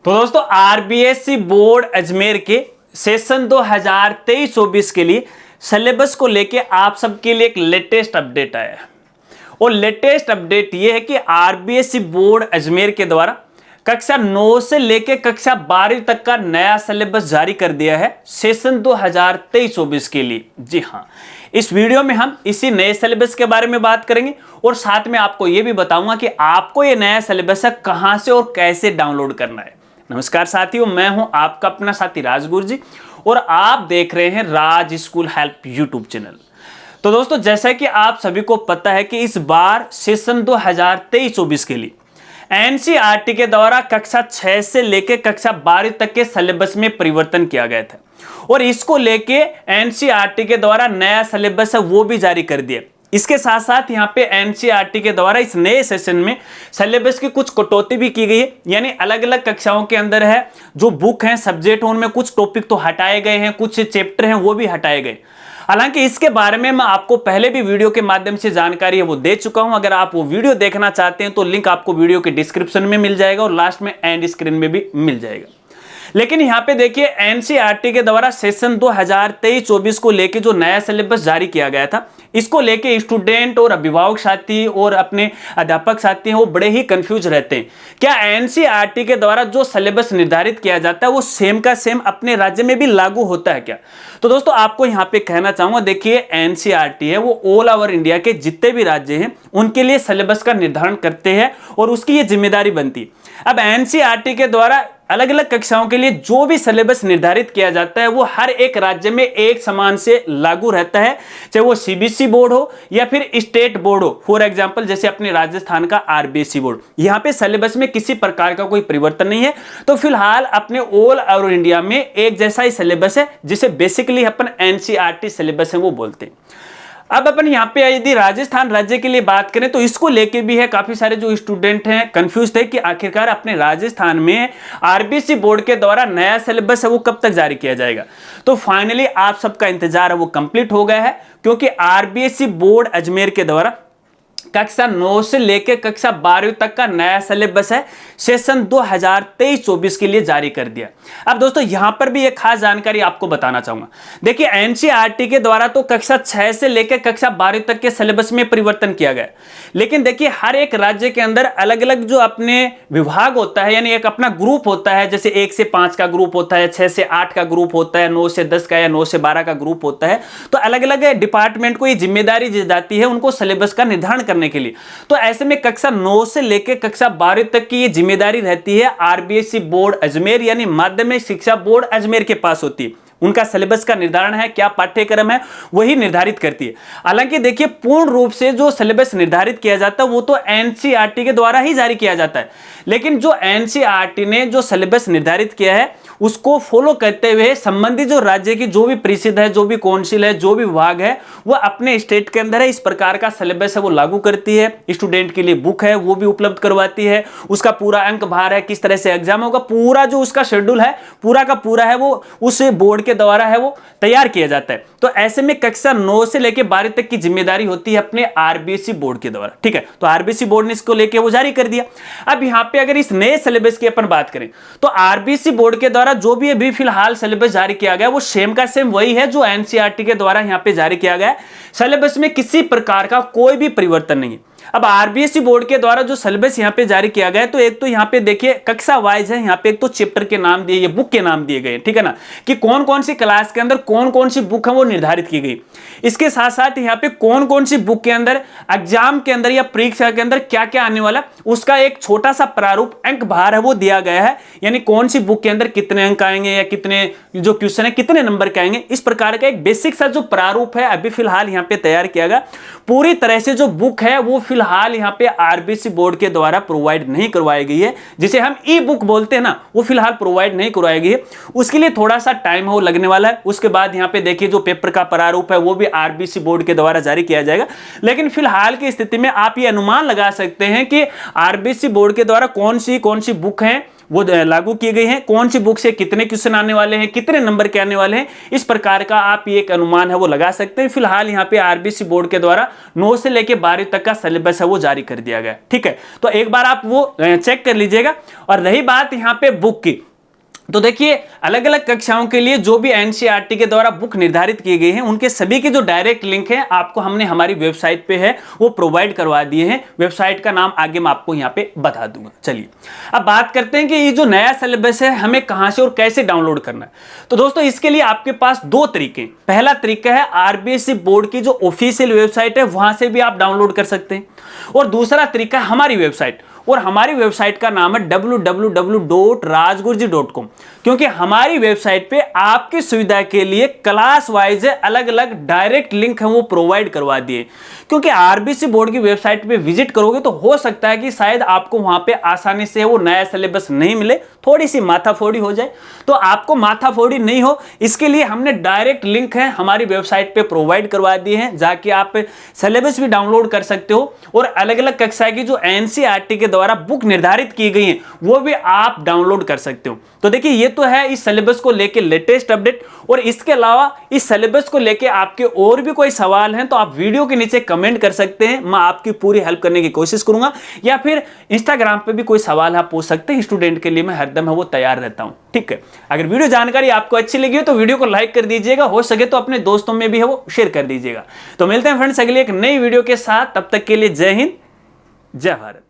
तो दोस्तों RBSC board Ajmer के सेशन 2023-24 के लिए सिलेबस को लेके आप सबके लिए एक लेटेस्ट अपडेट आया है। और लेटेस्ट अपडेट ये है कि आरबीएससी बोर्ड अजमेर के द्वारा कक्षा 9 से लेके कक्षा 12 तक का नया सिलेबस जारी कर दिया है सेशन 2023-24 के लिए। जी हाँ, इस वीडियो में हम इसी नए सिलेबस के बारे में बात करेंगे और साथ में आपको यह भी बताऊंगा कि आपको ये नया सिलेबस है कहां से और कैसे डाउनलोड करना है। नमस्कार साथियों, मैं हूं आपका अपना साथी राजगुरु जी और आप देख रहे हैं राज स्कूल हेल्प यूट्यूब चैनल। तो दोस्तों, जैसा कि आप सभी को पता है कि इस बार सेशन 2023-24 के लिए एनसीईआरटी के द्वारा कक्षा 6 से लेकर कक्षा 12 तक के सिलेबस में परिवर्तन किया गया था और इसको लेके एनसीईआरटी के द्वारा नया सिलेबस है वो भी जारी कर दिया। इसके साथ साथ यहाँ पे एनसीईआरटी के द्वारा इस नए सेशन में सिलेबस की कुछ कटौती भी की गई है, यानी अलग अलग कक्षाओं के अंदर है जो बुक हैं, सब्जेक्ट, उनमें कुछ टॉपिक तो हटाए गए हैं, कुछ चैप्टर हैं वो भी हटाए गए। हालांकि इसके बारे में मैं आपको पहले भी वीडियो के माध्यम से जानकारी है वो दे चुका हूं। अगर आप वो वीडियो देखना चाहते हैं तो लिंक आपको वीडियो के डिस्क्रिप्शन में मिल जाएगा और लास्ट में एंड स्क्रीन में भी मिल जाएगा। लेकिन यहाँ पे देखिए एनसीईआरटी के द्वारा सेशन 2023-24 को लेके जो नया सिलेबस जारी किया गया था, इसको लेके स्टूडेंट और अभिभावक साथी और अपने अध्यापक साथी हैं वो बड़े ही कंफ्यूज रहते हैं। क्या एनसीईआरटी के द्वारा जो सिलेबस निर्धारित किया जाता है वो सेम का सेम अपने राज्य में भी लागू होता है क्या? तो दोस्तों आपको यहाँ पे कहना चाहूंगा, देखिए एनसीईआरटी है वो ऑल ओवर इंडिया के जितने भी राज्य हैं उनके लिए सिलेबस का निर्धारण करते हैं और उसकी ये जिम्मेदारी बनती है। अब एनसीईआरटी के द्वारा अलग अलग कक्षाओं के लिए जो भी सिलेबस निर्धारित किया जाता है वो हर एक राज्य में एक समान से लागू रहता है, चाहे वो सीबीएसई बोर्ड हो या फिर स्टेट बोर्ड हो। फॉर एग्जांपल जैसे अपने राजस्थान का आरबीएसई बोर्ड, यहाँ पे सिलेबस में किसी प्रकार का कोई परिवर्तन नहीं है। तो फिलहाल अपने ऑल ओवर इंडिया में एक जैसा ही सिलेबस है जिसे बेसिकली अपन एनसीईआरटी सिलेबस है वो बोलते हैं। अब अपन यहाँ पे यदि राजस्थान राज्य के लिए बात करें तो इसको लेके भी है काफी सारे जो स्टूडेंट हैं कंफ्यूज थे कि आखिरकार अपने राजस्थान में आरबीएसई बोर्ड के द्वारा नया सिलेबस है वो कब तक जारी किया जाएगा। तो फाइनली आप सबका इंतजार है वो कंप्लीट हो गया है, क्योंकि आरबीएसई बोर्ड अजमेर के द्वारा कक्षा 9 से लेकर कक्षा 12 तक का नया सिलेबस है सेशन 2023-24 के लिए जारी कर दिया। अब दोस्तों यहां पर भी एक खास जानकारी आपको बताना चाहूंगा। देखिए एनसीईआरटी के द्वारा तो कक्षा 6 से लेकर कक्षा 12 तक के सिलेबस में परिवर्तन किया गया, लेकिन देखिए हर एक राज्य के अंदर अलग अलग जो अपने विभाग होता है, यानी एक अपना ग्रुप होता है, जैसे 1 से 5 का ग्रुप होता है, 6 से 8 का ग्रुप होता है, 9 से 10 का या 9 से 12 का ग्रुप होता है। तो अलग अलग डिपार्टमेंट को ये जिम्मेदारी दी जाती है उनको सिलेबस का निर्धारण करने के लिए। तो ऐसे में कक्षा 9 से लेकर कक्षा 12 तक की ये जिम्मेदारी रहती है आरबीएसई बोर्ड अजमेर यानी माध्यमिक शिक्षा बोर्ड अजमेर के पास होती है। उनका सिलेबस का निर्धारण है, क्या पाठ्यक्रम है वही निर्धारित करती है। हालांकि देखिए पूर्ण रूप से जो सिलेबस निर्धारित किया जाता है वो तो एनसीईआरटी के द्वारा ही जारी किया जाता है, लेकिन जो एनसीईआरटी ने जो सिलेबस निर्धारित किया है उसको फॉलो करते हुए संबंधित जो राज्य की जो भी परिषद है, जो भी काउंसिल है, जो भी विभाग है वो अपने स्टेट के अंदर है इस प्रकार का सिलेबस है वो लागू करती है। स्टूडेंट के लिए बुक है वो भी उपलब्ध करवाती है, उसका पूरा अंक भार है, किस तरह से एग्जाम होगा, पूरा जो उसका शेड्यूल है पूरा का पूरा है वो उस बोर्ड के द्वारा है वो तैयार किया जाता है। तो ऐसे में कक्षा 9 से लेकर 12 तक की जिम्मेदारी होती है अपने आरबीएसई बोर्ड के द्वारा। ठीक है, तो आरबीएसई बोर्ड ने इसको लेके वो जारी कर दिया। अब यहाँ पे अगर इस नए सिलेबस की अपन बात करें तो आरबीएसई बोर्ड के द्वारा जो भी अभी फिलहाल सिलेबस जारी किया गया वो सेम का सेम वही है जो एनसीईआरटी के द्वारा यहाँ पे जारी किया गया है। सिलेबस में किसी प्रकार का कोई भी परिवर्तन नहीं है। अब आरबीएसई बोर्ड के द्वारा जो सिलेबस यहाँ पे जारी किया गया है तो एक तो यहाँ पे देखिए कक्षा वाइज है, यहाँ पे एक तो चैप्टर के नाम दिए, ये बुक के नाम दिए गए, ठीक है ना, कि कौन कौन सी क्लास के अंदर कौन कौन सी बुक है वो निर्धारित की गई। इसके साथ साथ यहाँ पे कौन कौन सी बुक के अंदर एग्जाम के अंदर या परीक्षा के अंदर क्या क्या आने वाला उसका एक छोटा सा प्रारूप अंक भार है वो दिया गया है, यानी कौन सी बुक के अंदर कितने अंक आएंगे या कितने जो क्वेश्चन है कितने नंबर के आएंगे, इस प्रकार का एक बेसिक सा जो प्रारूप है अभी फिलहाल यहाँ पे तैयार किया गया। पूरी तरह से जो बुक है वो फिलहाल यहाँ पे आरबीएसई बोर्ड के द्वारा प्रोवाइड नहीं करवाई गई है, जिसे हम ई बुक बोलते हैं ना, वो फिलहाल प्रोवाइड नहीं करवाई गई है। उसके लिए थोड़ा सा टाइम हो लगने वाला है। उसके बाद यहाँ पे देखिए जो पेपर का प्रारूप है वो भी आरबीएसई बोर्ड के द्वारा जारी किया जाएगा। लेकिन फिलहाल की स्थिति में आप ये अनुमान लगा सकते हैं कि आरबीएसई बोर्ड के द्वारा कौन सी बुक है वो लागू किए गए हैं, कौन सी बुक से कितने क्वेश्चन आने वाले हैं, कितने नंबर के आने वाले हैं, इस प्रकार का आप ये एक अनुमान है वो लगा सकते हैं। फिलहाल यहाँ पे आरबीसी बोर्ड के द्वारा 9 से लेके 12 तक का सिलेबस है वो जारी कर दिया गया। ठीक है, तो एक बार आप वो चेक कर लीजिएगा। और रही बात यहाँ पे बुक की, तो देखिए अलग अलग कक्षाओं के लिए जो भी एनसीईआरटी के द्वारा बुक निर्धारित किए गए हैं उनके सभी के जो डायरेक्ट लिंक है आपको हमने हमारी वेबसाइट पे है वो प्रोवाइड करवा दिए हैं। वेबसाइट का नाम आगे मैं आपको यहाँ पे बता दूंगा। चलिए अब बात करते हैं कि ये जो नया सिलेबस है हमें कहां से और कैसे डाउनलोड करना है। तो दोस्तों इसके लिए आपके पास दो तरीके। पहला तरीका है आरबीएसई बोर्ड की जो ऑफिशियल वेबसाइट है वहां से भी आप डाउनलोड कर सकते हैं, और दूसरा तरीका है हमारी वेबसाइट, और हमारी वेबसाइट का नाम है www.rajgurji.com, क्योंकि हमारी वेबसाइट पे आपकी सुविधा के लिए क्लास वाइज अलग अलग डायरेक्ट लिंक है वो प्रोवाइड करवा दिए। क्योंकि आरबीसी बोर्ड की वेबसाइट पे विजिट करोगे तो हो सकता है कि शायद आपको वहां पे आसानी से वो नया सिलेबस नहीं मिले, थोड़ी सी माथाफोड़ी हो जाए। तो आपको माथाफोड़ी नहीं हो इसके लिए हमने डायरेक्ट लिंक है हमारी वेबसाइट पे प्रोवाइड करवा दिए हैं, जाके आप सिलेबस भी डाउनलोड कर सकते हो, और अलग अलग कक्षा की जो एनसीईआरटी के द्वारा बुक निर्धारित की गई हैं वो भी आप डाउनलोड कर सकते हो। तो देखिए ये तो है इस सिलेबस को लेके लेटेस्ट अपडेट, और इसके अलावा इस सिलेबस को लेके आपके और भी कोई सवाल हैं तो आप वीडियो के नीचे कमेंट कर सकते हैं, मैं आपकी पूरी हेल्प करने की कोशिश करूंगा, या फिर इंस्टाग्राम पे भी कोई सवाल आप पूछ सकते हैं। स्टूडेंट के लिए मैं हरदम है वो तैयार रहता हूं। ठीक है, अगर वीडियो जानकारी आपको अच्छी लगी हो तो वीडियो को लाइक कर दीजिएगा, हो सके तो अपने दोस्तों में भी है वो शेयर कर दीजिएगा। तो मिलते हैं फ्रेंड्स अगली एक नई वीडियो के साथ, तब तक के लिए जय हिंद जय भारत।